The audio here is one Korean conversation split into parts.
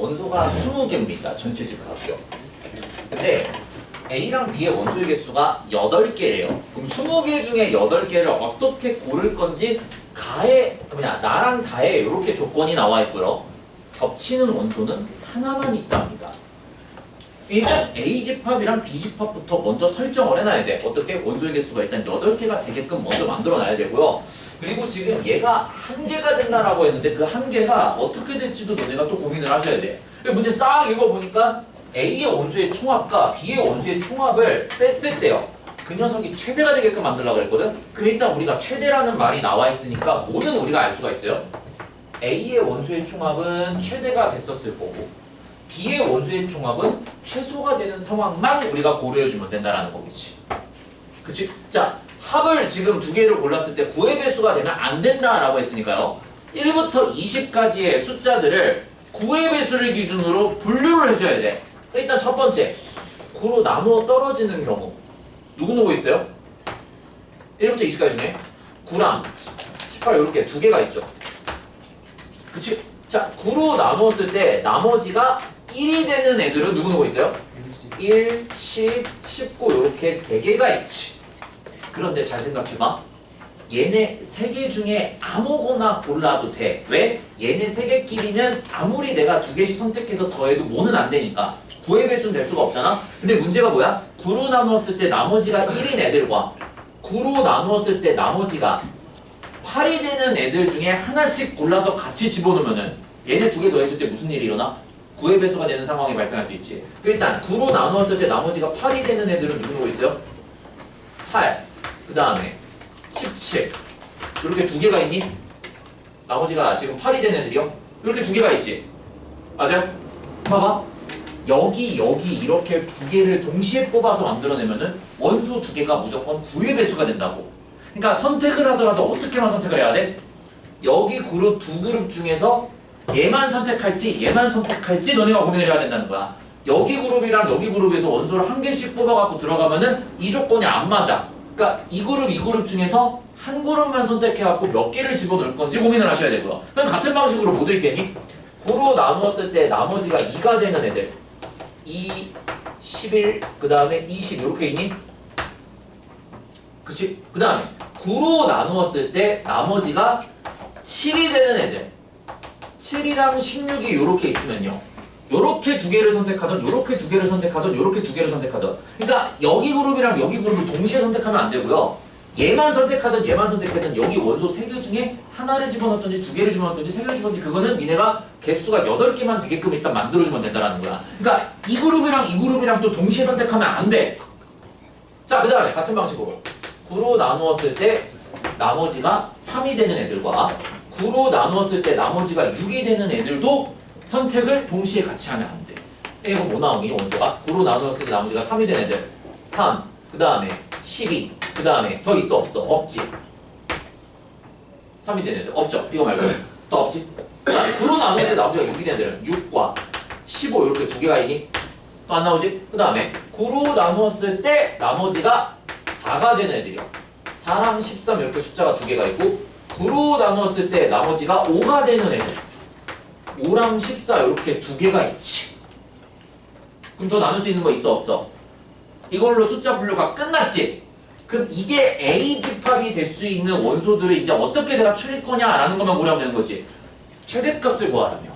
원소가 20개입니다. 전체 집합학교. 근데 A랑 B의 원소의 개수가 8개래요. 그럼 20개 중에 8개를 어떻게 고를 건지 나랑 다에 이렇게 조건이 나와 있고요. 겹치는 원소는 하나만 있답니다. 일단 A집합이랑 B집합부터 먼저 설정을 해놔야 돼. 어떻게? 원소의 개수가 일단 8개가 되게끔 먼저 만들어놔야 되고요. 그리고 지금 얘가 1개가 된다라고 했는데 그 1개가 어떻게 될지도 너네가 또 고민을 하셔야 돼. 문제 싹 읽어보니까 A의 원소의 총합과 B의 원소의 총합을 뺐을 때요. 그 녀석이 최대가 되게끔 만들려고 그랬거든? 그럼 일단 우리가 최대라는 말이 나와 있으니까 뭐는 우리가 알 수가 있어요. A의 원소의 총합은 최대가 됐었을 거고 B의 원소의 총합은 최소가 되는 상황만 우리가 고려해주면 된다라는 거겠지. 그치? 자, 합을 지금 2개를 골랐을 때 9의 배수가 되면 안 된다라고 했으니까요. 1부터 20까지의 숫자들을 9의 배수를 기준으로 분류를 해줘야 돼. 일단 첫 번째, 9로 나누어 떨어지는 경우 누구 있어요? 1부터 20까지 중에 9랑 18 이렇게 2개가 있죠. 그치? 자, 9로 나누었을 때 나머지가 1이 되는 애들은 누구 있어요? 1, 10, 19 이렇게 3개가 있지. 그런데 잘 생각해봐. 얘네 3개 중에 아무거나 골라도 돼. 왜? 얘네 3개끼리는 아무리 내가 2개씩 선택해서 더해도 뭐는 안 되니까 9의 배수는 될 수가 없잖아. 근데 문제가 뭐야? 9로 나누었을 때 나머지가 1인 애들과 9로 나누었을 때 나머지가 8이 되는 애들 중에 하나씩 골라서 같이 집어넣으면은 얘네 2개 더했을 때 무슨 일이 일어나? 9의 배수가 되는 상황이 발생할 수 있지. 일단 9로 나누었을 때 나머지가 8이 되는 애들은 누구 있어요? 8, 그 다음에 17 이렇게 2개가 있니? 나머지가 지금 8이 된 애들이요? 이렇게 2개가 있지. 맞아요? 봐봐. 여기 이렇게 2개를 동시에 뽑아서 만들어내면은 원소 2개가 무조건 9의 배수가 된다고. 그러니까 선택을 하더라도 어떻게만 선택을 해야 돼? 여기 그룹 2그룹 중에서 얘만 선택할지 너네가 고민을 해야 된다는 거야. 여기 그룹이랑 여기 그룹에서 원소를 1개씩 뽑아갖고 들어가면은 이 조건이 안 맞아. 그러니까 이 그룹 중에서 한 그룹만 선택해갖고 몇 개를 집어넣을 건지 고민을 하셔야 되고요. 그럼 같은 방식으로 못 읽겠니? 9로 나누었을 때 나머지가 2가 되는 애들 2, 11, 그 다음에 20 이렇게 있니? 그치? 그 다음에 9로 나누었을 때 나머지가 7이 되는 애들 7이랑 16이 이렇게 있으면요. 요렇게 2개를 선택하던 요렇게 2개를 선택하던 요렇게 2개를 선택하던 그러니까 여기 그룹이랑 여기 그룹을 동시에 선택하면 안 되고요. 얘만 선택하든 여기 원소 3개 중에 하나를 집어넣든지 2개를 집어넣든지 3개를 집어넣든지 그거는 니네가 개수가 8개만 되게끔 일단 만들어주면 된다는 거야. 그러니까 이 그룹이랑 또 동시에 선택하면 안 돼. 자, 그 다음에 같은 방식으로 9로 나누었을 때 나머지가 3이 되는 애들과 9로 나누었을 때 나머지가 6이 되는 애들도 선택을 동시에 같이 하면 안 돼. 이거 뭐 나오니 원소가? 9로 나누었을 때 나머지가 3이 되는 애들 3, 그 다음에 12, 그 다음에 더 있어 없어? 없지. 3이 되는 애들 없죠? 이거 말고 또 없지? 자, 9로 나누었을 때 나머지가 6이 되는 애들은 6과 15 이렇게 2개가 있니? 또 안 나오지? 그 다음에 9로 나누었을 때 나머지가 4가 되는 애들이요. 4랑 13 이렇게 숫자가 2개가 있고 9로 나누었을 때 나머지가 5가 되는 애들 5랑 14 이렇게 2개가 있지. 그럼 더 나눌 수 있는 거 있어 없어? 이걸로 숫자 분류가 끝났지? 그럼 이게 A집합이 될 수 있는 원소들을 이제 어떻게 내가 추릴 거냐라는 것만 고려하면 되는 거지. 최대값을 구하려면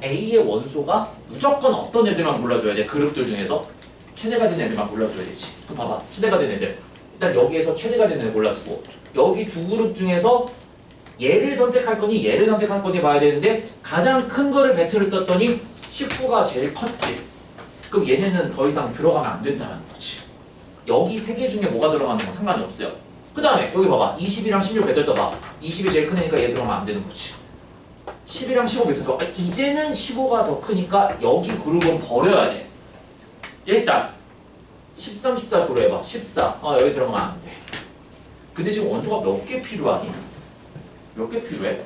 A의 원소가 무조건 어떤 애들만 골라줘야 돼? 그룹들 중에서 최대가 된 애들만 골라줘야 되지. 그럼 봐봐. 최대가 된 애들 일단 여기에서 최대가 된 애들 골라주고 여기 2그룹 중에서 얘를 선택할 거니 얘를 선택할 거니 봐야 되는데 가장 큰 거를 배틀을 떴더니 19가 제일 컸지. 그럼 얘네는 더 이상 들어가면 안 된다는 거지. 여기 3개 중에 뭐가 들어가는 건 상관이 없어요. 그 다음에 여기 봐봐. 20이랑 16 배틀 떠봐. 20이 제일 크니까 얘 들어가면 안 되는 거지. 10이랑 15 배틀 떠봐. 이제는 15가 더 크니까 여기 그룹은 버려야 돼. 일단 13, 14 고려해봐. 14. 여기 들어가면 안 돼. 근데 지금 원소가 몇 개 필요하니? 몇 개 필요해?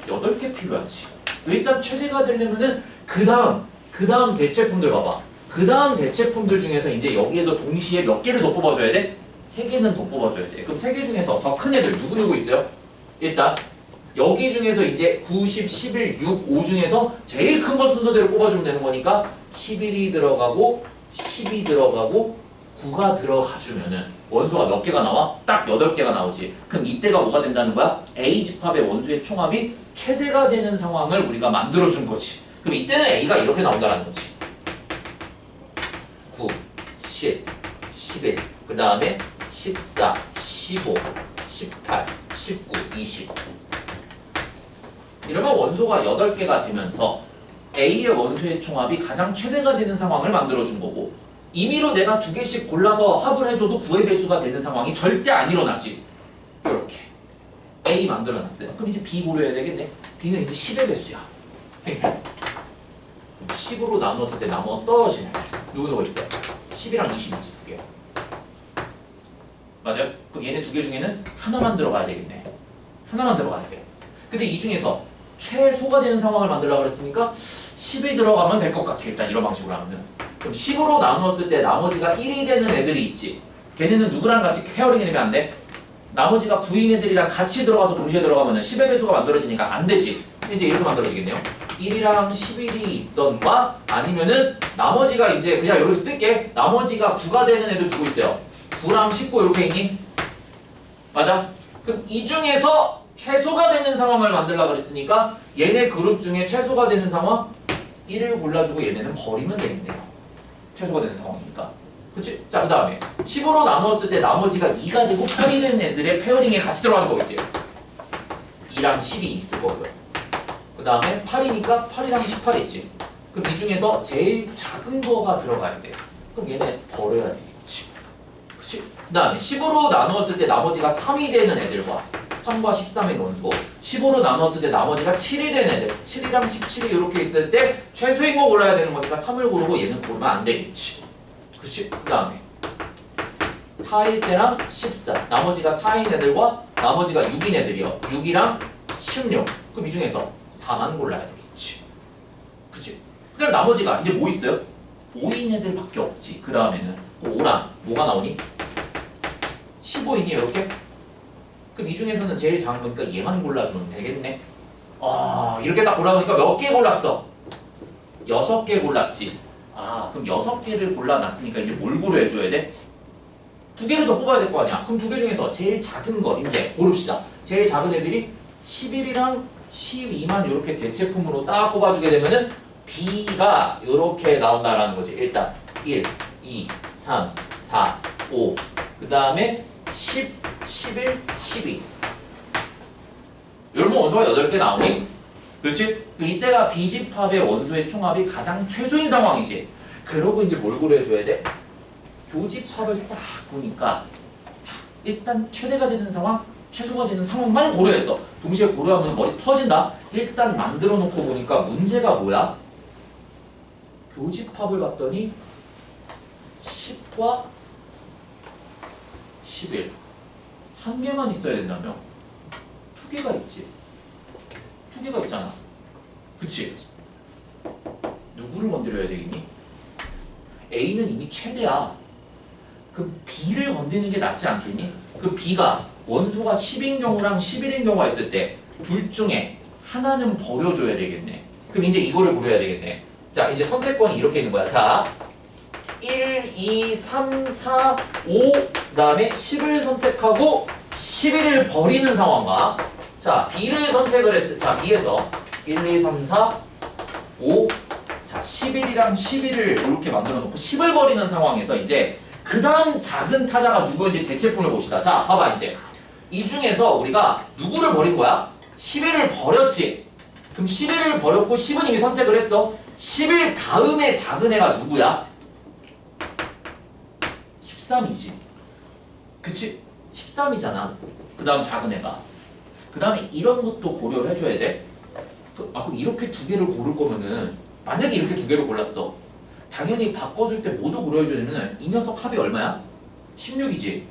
8개 필요하지. 일단 최대가 되려면은 그 다음 대체품들 봐봐. 그 다음 대체품들 중에서 이제 여기에서 동시에 몇 개를 더 뽑아줘야 돼? 3개는 더 뽑아줘야 돼. 그럼 3개 중에서 더 큰 애들 누구 있어요? 일단 여기 중에서 이제 9, 10, 11, 6, 5 중에서 제일 큰 거 순서대로 뽑아주면 되는 거니까 11이 들어가고 10이 들어가고 9가 들어가주면은 원소가 몇 개가 나와? 딱 8개가 나오지. 그럼 이때가 뭐가 된다는 거야? A집합의 원소의 총합이 최대가 되는 상황을 우리가 만들어준 거지. 그럼 이때는 A가 이렇게 나온다는 거지. 9, 10, 11, 그 다음에 14, 15, 18, 19, 20 이러면 원소가 8개가 되면서 A의 원소의 총합이 가장 최대가 되는 상황을 만들어준 거고 임의로 내가 2개씩 골라서 합을 해줘도 9의 배수가 되는 상황이 절대 안 일어나지. 이렇게 A 만들어놨어요. 그럼 이제 B 고려해야 되겠네. B는 이제 10의 배수야. 10으로 나눴을 때 나머 떨어지는 누구누가 있어? 10이랑 20이지 2개. 맞아요? 그럼 얘네 2개 중에는 하나만 들어가야 되겠네. 하나만 들어가야 돼. 근데 이 중에서 최소가 되는 상황을 만들려고 그랬으니까 10이 들어가면 될 것 같아. 일단 이런 방식으로 하면. 그럼 10으로 나누었을 때 나머지가 1이 되는 애들이 있지. 걔네는 누구랑 같이 페어링이 되면 안 돼? 나머지가 9인 애들이랑 같이 들어가서 동시에 들어가면 10의 배수가 만들어지니까 안 되지. 이제 이렇게 만들어지겠네요. 1이랑 11이 있던가 아니면은 나머지가 이제 그냥 이렇게 쓸게. 나머지가 9가 되는 애들 두고 있어요. 9랑 19 이렇게 있니? 맞아? 그럼 이 중에서 최소가 되는 상황을 만들려고 그랬으니까 얘네 그룹 중에 최소가 되는 상황 1을 골라주고 얘네는 버리면 되겠네요. 최소가 되는 상황이니까. 그치? 자, 그 다음에 10으로 나누었을 때 나머지가 2가 되고 8이 되는 애들의 페어링에 같이 들어가는 거겠지. 2랑 10이 있을 거고요. 그 다음에 8이니까 8이랑 18 있지. 그럼 이 중에서 제일 작은 거가 들어가야 돼. 그럼 얘네 버려야 되겠지. 그치? 그 다음에 10으로 나누었을 때 나머지가 3이 되는 애들과 3과 13의 원소 15로 나눴을 때 나머지가 7이 되는 애들 7이랑 17이 이렇게 있을 때 최소인 거 골라야 되는 거니까 3을 고르고 얘는 고르면 안 되겠지. 그렇지? 그 다음에 4일 때랑 14 나머지가 4인 애들과 나머지가 6인 애들이요 6이랑 16 그럼 이 중에서 4만 골라야 되겠지. 그렇지? 그 다음 나머지가 이제 뭐 있어요? 5인 애들밖에 없지. 그 다음에는 5랑 뭐가 나오니? 15인이 이렇게? 그럼 이 중에서는 제일 작은 거니까 얘만 골라주면 되겠네. 이렇게 딱 골라보니까 몇 개 골랐어? 6개 골랐지. 그럼 6개를 골라놨으니까 이제 뭘 고려해줘야 돼? 2개를 더 뽑아야 될 거 아니야. 그럼 2개 중에서 제일 작은 거 이제 고릅시다. 제일 작은 애들이 11이랑 12만 이렇게 대체품으로 딱 뽑아주게 되면은 B가 이렇게 나온다라는 거지. 일단 1, 2, 3, 4, 5. 그 다음에 10, 11, 12 이러면 원소가 8개 나오니? 그렇지? 이때가 B집합의 원소의 총합이 가장 최소인 상황이지. 그러고 이제 뭘 고려해줘야 돼? 교집합을 싹 보니까 자, 일단 최대가 되는 상황, 최소가 되는 상황만 고려했어. 동시에 고려하면 머리 터진다. 일단 만들어 놓고 보니까 문제가 뭐야? 교집합을 봤더니 10과 11 한 개만 있어야 된다며? 2개가 있지. 2개가 있잖아. 그치? 누구를 건드려야 되겠니? A는 이미 최대야. 그럼 B를 건드리는 게 낫지 않겠니? 그 B가 원소가 10인 경우랑 11인 경우가 있을 때 둘 중에 하나는 버려줘야 되겠네. 그럼 이제 이거를 고려해야 되겠네. 자, 이제 선택권이 이렇게 있는 거야. 자, 1, 2, 3, 4, 5, 그 다음에 10을 선택하고 11을 버리는 상황과 자, B를 선택을 했을 자, B에서 1, 2, 3, 4, 5 자, 11이랑 11을 이렇게 만들어 놓고 10을 버리는 상황에서 이제 그 다음 작은 타자가 누구인지 대체품을 봅시다. 자, 봐봐 이제 이 중에서 우리가 누구를 버린 거야? 11을 버렸지. 그럼 11을 버렸고 10은 이미 선택을 했어. 11 다음에 작은 애가 누구야? 13이지. 그치? 13이잖아. 그 다음 작은 애가. 그 다음에 이런 것도 고려를 해줘야 돼. 그럼 이렇게 2개를 고를 거면은 만약에 이렇게 2개를 골랐어. 당연히 바꿔줄 때 뭐도 고려해줘야 되면 이 녀석 합이 얼마야? 16이지.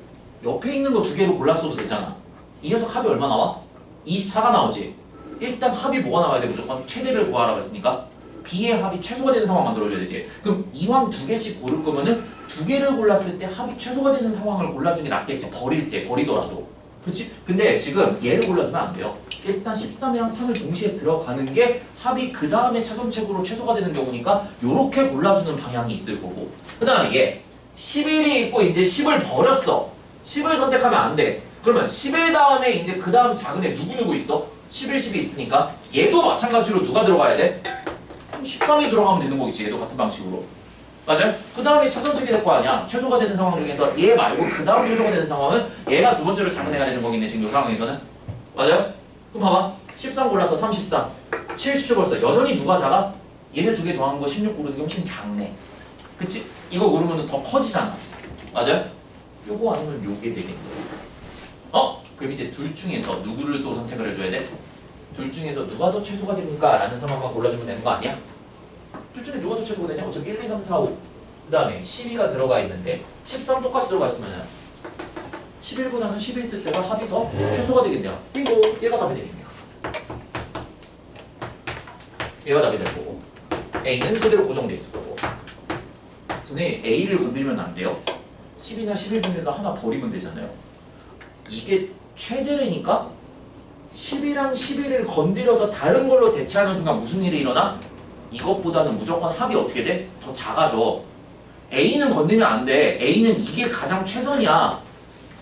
옆에 있는 거 2개로 골랐어도 되잖아. 이 녀석 합이 얼마 나와? 24가 나오지. 일단 합이 뭐가 나와야 돼? 무조건 최대를 구하라고 했으니까 B의 합이 최소가 되는 상황 만들어줘야 되지. 그럼 이왕 2개씩 고를 거면은 2개를 골랐을 때 합이 최소가 되는 상황을 골라주는 게 낫겠지. 버리더라도. 그렇지? 근데 지금 얘를 골라주면 안 돼요. 일단 13이랑 3을 동시에 들어가는 게 합이 그 다음에 차선책으로 최소가 되는 경우니까 요렇게 골라주는 방향이 있을 거고 그 다음에 얘 11이 있고 이제 10을 버렸어 10을 선택하면 안 돼 그러면 10의 다음에 이제 그 다음 작은 애 누구 있어? 11, 10이 있으니까 얘도 마찬가지로 누가 들어가야 돼? 13이 들어가면 되는 거겠지 얘도 같은 방식으로 맞아요? 그 다음에 차선책이 될 거 아니야 최소가 되는 상황 중에서 얘 말고 그 다음 최소가 되는 상황은 얘가 두 번째로 작은 애가 되는 거겠네 지금 이 상황에서는 맞아요? 그럼 봐봐 13 골라서 33 70초 벌써 여전히 누가 작아? 얘네 두 개 더한 거 16 고르는 게 훨씬 작네 그치? 이거 고르면 더 커지잖아 맞아요? 요거 아니면 요게 되겠네 그럼 이제 둘 중에서 누구를 또 선택을 해줘야 돼? 둘 중에서 누가 더 최소가 됩니까? 라는 상황만 골라주면 되는 거 아니야? 둘 중에 누가 더 최소가 되냐? 어차피 1, 2, 3, 4, 5 그 다음에 12가 들어가 있는데 13 똑같이 들어가 있으면 11보다는 10이 있을 때가 합이 더 최소가 되겠네요 빙고 얘가 답이 되겠네요 얘가 답이 될 거고 A는 그대로 고정돼 있을 거고 선생님 A를 건드리면 안 돼요 10이나 11 중에서 하나 버리면 되잖아요 이게 최대래니까 10이랑 11을 건드려서 다른 걸로 대체하는 순간 무슨 일이 일어나? 이것보다는 무조건 합이 어떻게 돼? 더 작아져 A는 건드리면 안 돼 A는 이게 가장 최선이야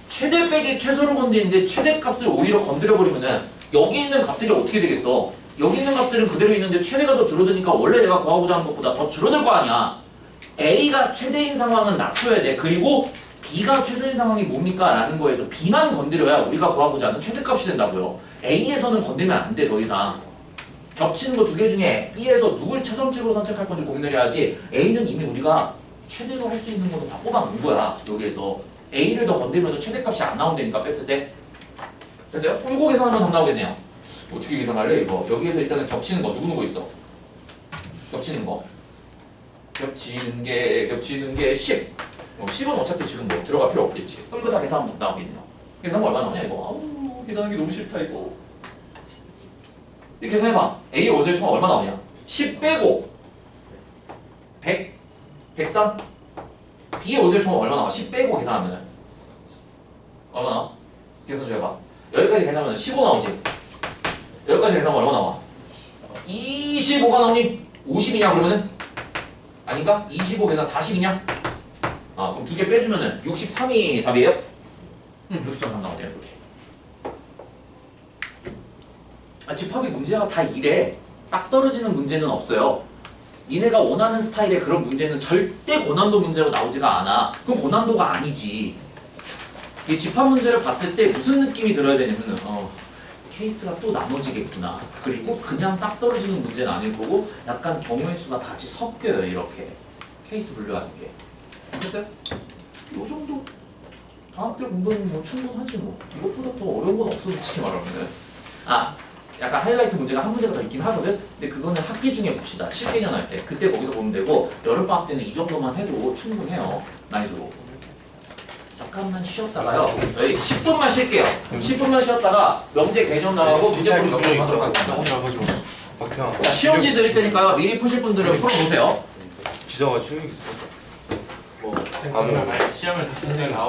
최대 빼기 최소를 건드리는데 최대값을 오히려 건드려버리면은 여기 있는 값들이 어떻게 되겠어? 여기 있는 값들은 그대로 있는데 최대가 더 줄어드니까 원래 내가 구하고자 하는 것보다 더 줄어들 거 아니야 A가 최대인 상황은 낮춰야 돼 그리고 B가 최소인 상황이 뭡니까? 라는 거에서 B만 건드려야 우리가 구하고자 하는 최대값이 된다고요 A에서는 건들면 안 돼 더 이상 겹치는 거 두 개 중에 B에서 누굴 차선책으로 선택할 건지 고민을 해야지 A는 이미 우리가 최대로 할 수 있는 거는 다 뽑아놓은 거야 여기에서 A를 더 건들면 최대값이 안 나온다니까 뺐을 때 됐어요? 이거 계산하면 더 나오겠네요 어떻게 계산할래 이거 여기에서 일단은 겹치는 거 누구 있어? 겹치는 거 겹치는 게 10 10은 어차피 지금 뭐 들어갈 필요 없겠지 그럼 이거 다 계산하면 더 나오겠네요 계산 얼마 나오냐 이거 아우 계산하기 너무 싫다 이거 이 계산해봐 A 원소의 총 얼마 나오냐 10 빼고 100 103 B의 원소의 총 얼마 나와 10 빼고 계산하면은 얼마 나와? 계산 좀 해봐 여기까지 계산하면 15 나오지 여기까지 계산하면 얼마 나와 25가 나오니 50이냐 그러면은 아닌가? 25 계산 40이냐? 그럼 두 개 빼주면은 63이 답이에요? 63 나오네요 이렇게 집합이 문제가 다 이래 딱 떨어지는 문제는 없어요 니네가 원하는 스타일의 그런 문제는 절대 고난도 문제로 나오지가 않아 그럼 고난도가 아니지 이 집합 문제를 봤을 때 무슨 느낌이 들어야 되냐면은 케이스가 또 나눠지겠구나 그리고 그냥 딱 떨어지는 문제는 아닐 거고 약간 경우의 수가 같이 섞여요 이렇게 케이스 분류하는 게 됐어요? 요 정도 다음 때 공부는 뭐 충분하지 뭐 이것보다 더 어려운 건 없어 솔직히 말하면은 약간 하이라이트 문제가 한 문제가 더 있긴 하거든? 근데 그거는 학기 중에 봅시다 7개년 할 때 그때 거기서 보면 되고 여름방학 때는 이 정도만 해도 충분해요 난이도로 잠깐만 쉬었다가요 저희 10분만 쉴게요 10분만 쉬었다가 명제 개념 나가고 문제 풀이 넘어가도록 하겠습니다 자 시험지 드릴 테니까요 미리 푸실 분들은 풀어보세요 지성아 충격 있어. 시험을 다시 나오